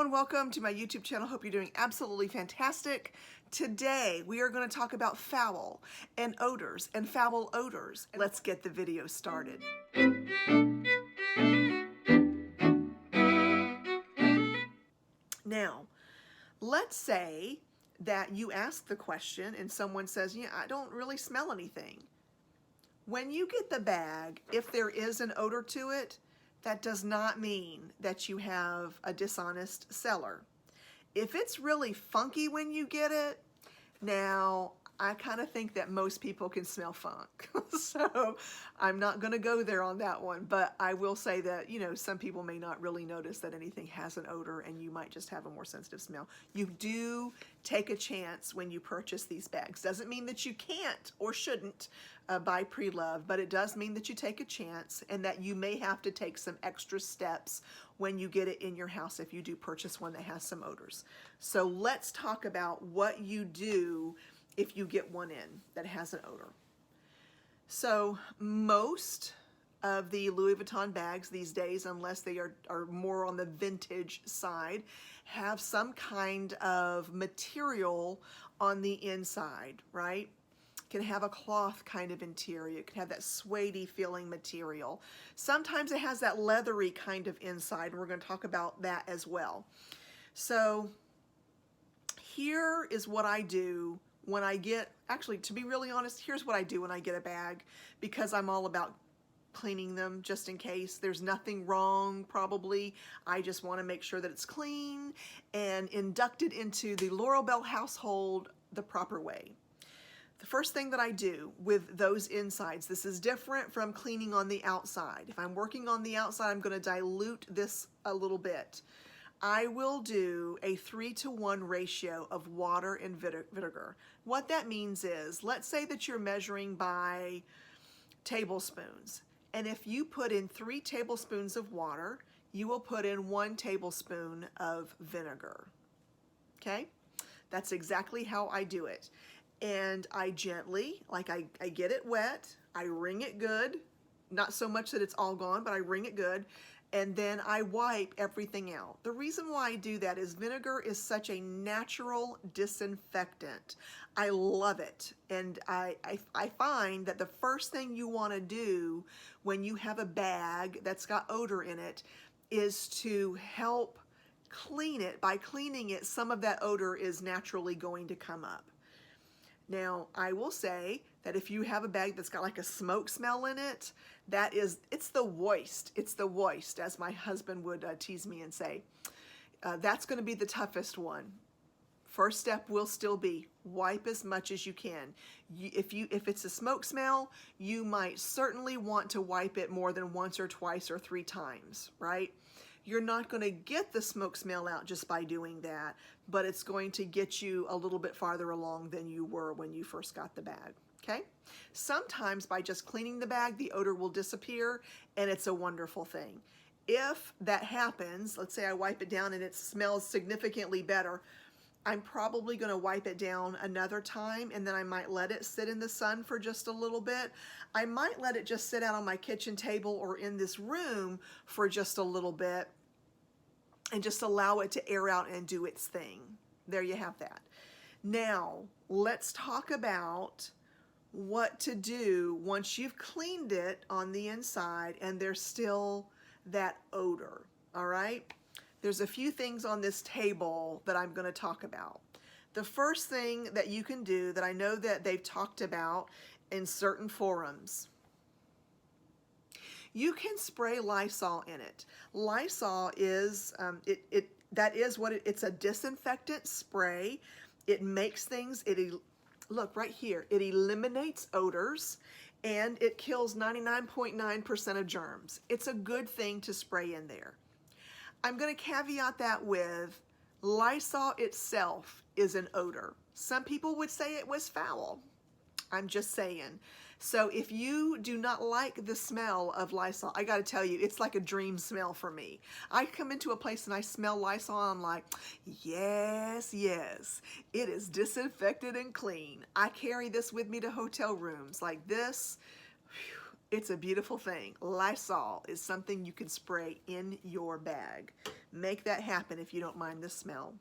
everyone, welcome to my YouTube channel. Hope you're doing absolutely fantastic. Today we are going to talk about foul and odors and foul odors. Let's get the video started. Now, let's say that you ask the question and someone says, yeah, I don't really smell anything. When you get the bag, if there is an odor to it, that does not mean that you have a dishonest seller. If it's really funky when you get it, now I kind of think that most people can smell funk. So I'm not going to go there on that one, but I will say that, you know, some people may not really notice that anything has an odor and you might just have a more sensitive smell. You do take a chance when you purchase these bags. Doesn't mean that you can't or shouldn't buy pre-loved, but it does mean that you take a chance and that you may have to take some extra steps when you get it in your house if you do purchase one that has some odors. So let's talk about what you do if you get one in that has an odor. So most of the Louis Vuitton bags these days, unless they are more on the vintage side, have some kind of material on the inside, right? It can have a cloth kind of interior. It can have that suede-y feeling material. Sometimes it has that leathery kind of inside, and we're going to talk about that as well. So here is what I do when I get, actually, to be really honest, here's what I do when I get a bag, because I'm all about cleaning them just in case. There's nothing wrong, probably. I just want to make sure that it's clean and inducted into the LaurelBelle household the proper way. The first thing that I do with those insides, this is different from cleaning on the outside. If I'm working on the outside, I'm going to dilute this a little bit. I will do a 3-to-1 ratio of water and vinegar. What that means is, let's say that you're measuring by tablespoons. And if you put in 3 tablespoons of water, you will put in 1 tablespoon of vinegar. Okay? That's exactly how I do it. And I gently, like I get it wet, I wring it good. Not so much that it's all gone, but I wring it good. And then I wipe everything out. The reason why I do that is vinegar is such a natural disinfectant. I love it. And I find that the first thing you want to do when you have a bag that's got odor in it is to help clean it. By cleaning it, some of that odor is naturally going to come up. Now, I will say that if you have a bag that's got like a smoke smell in it, it's the worst. It's the worst, as my husband would tease me and say. That's going to be the toughest one. First step will still be wipe as much as you can. If it's a smoke smell, you might certainly want to wipe it more than once or twice or 3 times, right? You're not going to get the smoke smell out just by doing that, but it's going to get you a little bit farther along than you were when you first got the bag, okay? Sometimes by just cleaning the bag, the odor will disappear, and it's a wonderful thing. If that happens, let's say I wipe it down and it smells significantly better, I'm probably going to wipe it down another time, and then I might let it sit in the sun for just a little bit. I might let it just sit out on my kitchen table or in this room for just a little bit and just allow it to air out and do its thing. There you have that. Now, let's talk about what to do once you've cleaned it on the inside and there's still that odor, all right? There's a few things on this table that I'm going to talk about. The first thing that you can do that I know that they've talked about in certain forums, you can spray Lysol in it. Lysol is, it's a disinfectant spray. It makes things, look right here, it eliminates odors and it kills 99.9% of germs. It's a good thing to spray in there. I'm going to caveat that with Lysol itself is an odor. Some people would say it was foul. I'm just saying. So if you do not like the smell of Lysol, I got to tell you, it's like a dream smell for me. I come into a place and I smell Lysol, I'm like, yes, yes, it is disinfected and clean. I carry this with me to hotel rooms like this. Whew, it's a beautiful thing. Lysol is something you can spray in your bag. Make that happen if you don't mind the smell.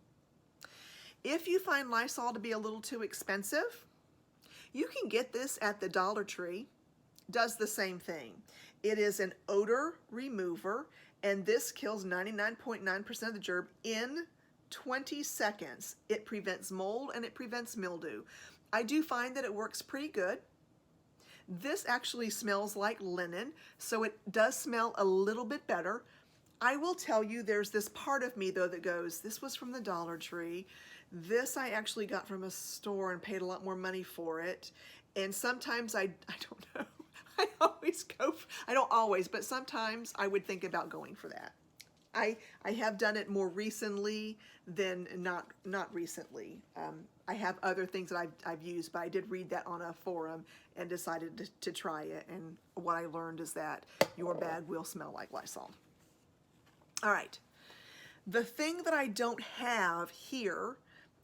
If you find Lysol to be a little too expensive, you can get this at the Dollar Tree. Does the same thing. It is an odor remover, and this kills 99.9% of the germ in 20 seconds. It prevents mold and it prevents mildew. I do find that it works pretty good. This actually smells like linen, so it does smell a little bit better. I will tell you, there's this part of me though that goes, this was from the Dollar Tree. This I actually got from a store and paid a lot more money for it. And sometimes I don't know. I don't always, but sometimes I would think about going for that. I have done it more recently than not recently. I have other things that I've used, but I did read that on a forum and decided to try it. And what I learned is that your bag will smell like Lysol. All right. The thing that I don't have here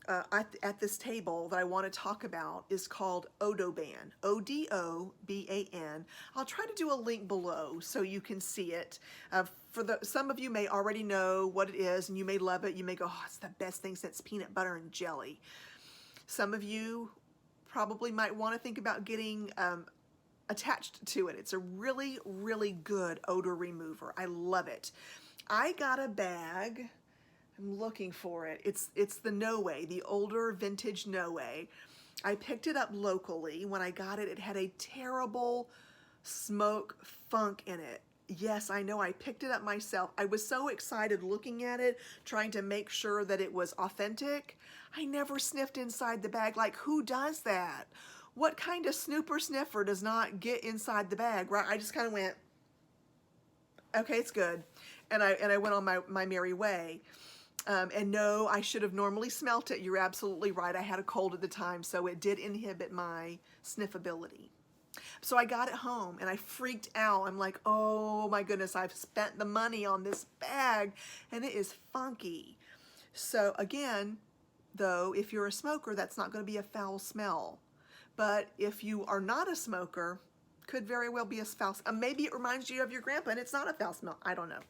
at this table that I want to talk about is called Odoban, O-D-O-B-A-N. I'll try to do a link below so you can see it. Some of you may already know what it is and you may love it. You may go, oh, it's the best thing since peanut butter and jelly. Some of you probably might want to think about getting attached to it. It's a really, really good odor remover. I love it. I got a bag. I'm looking for it. It's the No Way, the older vintage No Way. I picked it up locally. When I got it, it had a terrible smoke funk in it. Yes, I know, I picked it up myself. I was so excited looking at it, trying to make sure that it was authentic. I never sniffed inside the bag. Like, who does that? What kind of snooper sniffer does not get inside the bag, right? I just kind of went, okay, it's good. And I went on my merry way. And no, I should have normally smelt it. You're absolutely right. I had a cold at the time, so it did inhibit my sniffability. So I got it home and I freaked out. I'm like, oh my goodness, I've spent the money on this bag and it is funky. So again, though, if you're a smoker, that's not going to be a foul smell. But if you are not a smoker, could very well be a foul smell. Maybe it reminds you of your grandpa and it's not a foul smell. I don't know.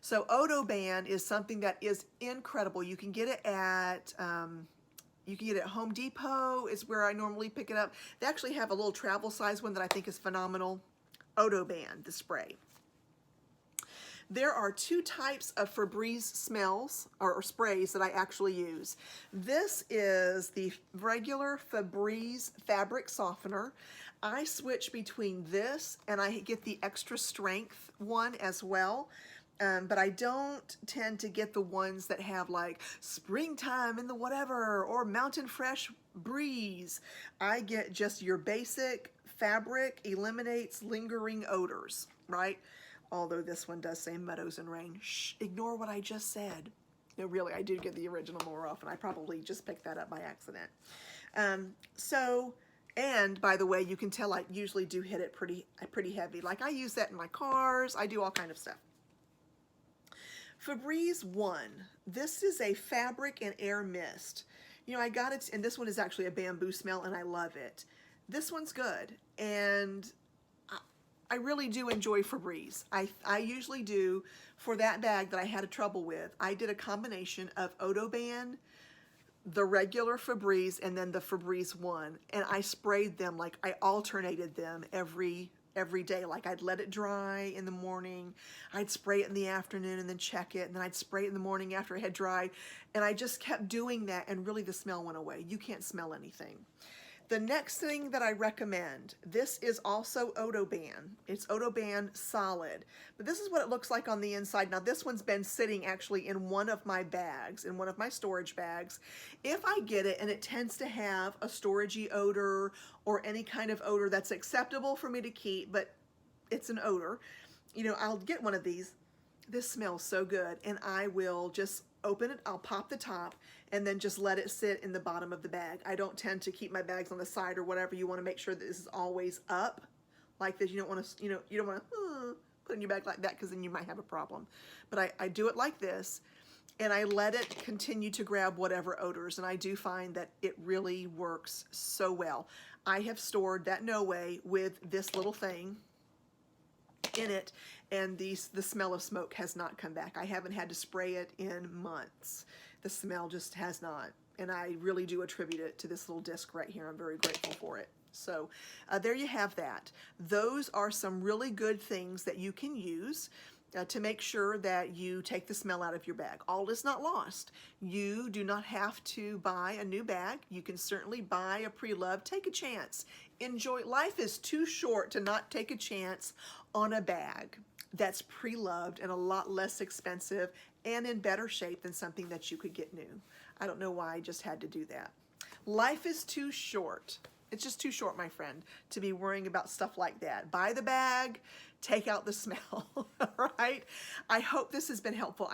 So Odoban is something that is incredible. You can get it at Home Depot is where I normally pick it up. They actually have a little travel size one that I think is phenomenal. Odoban, the spray. There are two types of Febreze smells or sprays that I actually use. This is the regular Febreze fabric softener. I switch between this and I get the extra strength one as well. But I don't tend to get the ones that have like springtime in the whatever or mountain fresh breeze. I get just your basic fabric eliminates lingering odors, right? Although this one does say meadows and rain. Shh, ignore what I just said. No, really, I do get the original more often. I probably just picked that up by accident. And by the way, you can tell I usually do hit it pretty heavy. Like I use that in my cars. I do all kind of stuff. Febreze 1. This is a fabric and air mist. You know, I got it, and this one is actually a bamboo smell, and I love it. This one's good, and I really do enjoy Febreze. I usually do, for that bag that I had a trouble with, I did a combination of Odoban, the regular Febreze, and then the Febreze 1, and I sprayed them, like I alternated them every day. Like I'd let it dry in the morning, I'd spray it in the afternoon and then check it, and then I'd spray it in the morning after it had dried, and I just kept doing that, and really the smell went away. You can't smell anything. The next thing that I recommend, this is also Odoban. It's Odoban Solid, but this is what it looks like on the inside. Now this one's been sitting actually in one of my bags, in one of my storage bags. If I get it and it tends to have a storagey odor or any kind of odor that's acceptable for me to keep, but it's an odor, you know, I'll get one of these. This smells so good, and I will just open it, I'll pop the top, and then just let it sit in the bottom of the bag. I don't tend to keep my bags on the side or whatever. You want to make sure that this is always up like this. You don't want to, you don't want to put it in your bag like that, because then you might have a problem. But I do it like this, and I let it continue to grab whatever odors, and I do find that it really works so well. I have stored that No Way with this little thing in it, and the smell of smoke has not come back. I haven't had to spray it in months. The smell just has not. And I really do attribute it to this little disc right here. I'm very grateful for it. So there you have that. Those are some really good things that you can use to make sure that you take the smell out of your bag. All is not lost. You do not have to buy a new bag. You can certainly buy a pre-loved. Take a chance. Enjoy. Life is too short to not take a chance on a bag that's pre-loved and a lot less expensive and in better shape than something that you could get new. I don't know why I just had to do that. Life is too short. It's just too short, my friend, to be worrying about stuff like that. Buy the bag, take out the smell, all right? I hope this has been helpful.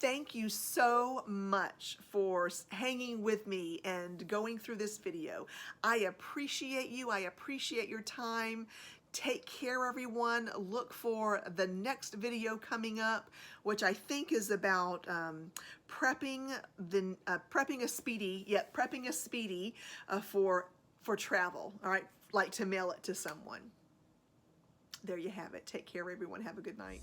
Thank you so much for hanging with me and going through this video. I appreciate you. I appreciate your time. Take care, everyone. Look for the next video coming up, which I think is about prepping a speedy for travel. All right, like to mail it to someone. There you have it. Take care, everyone. Have a good night.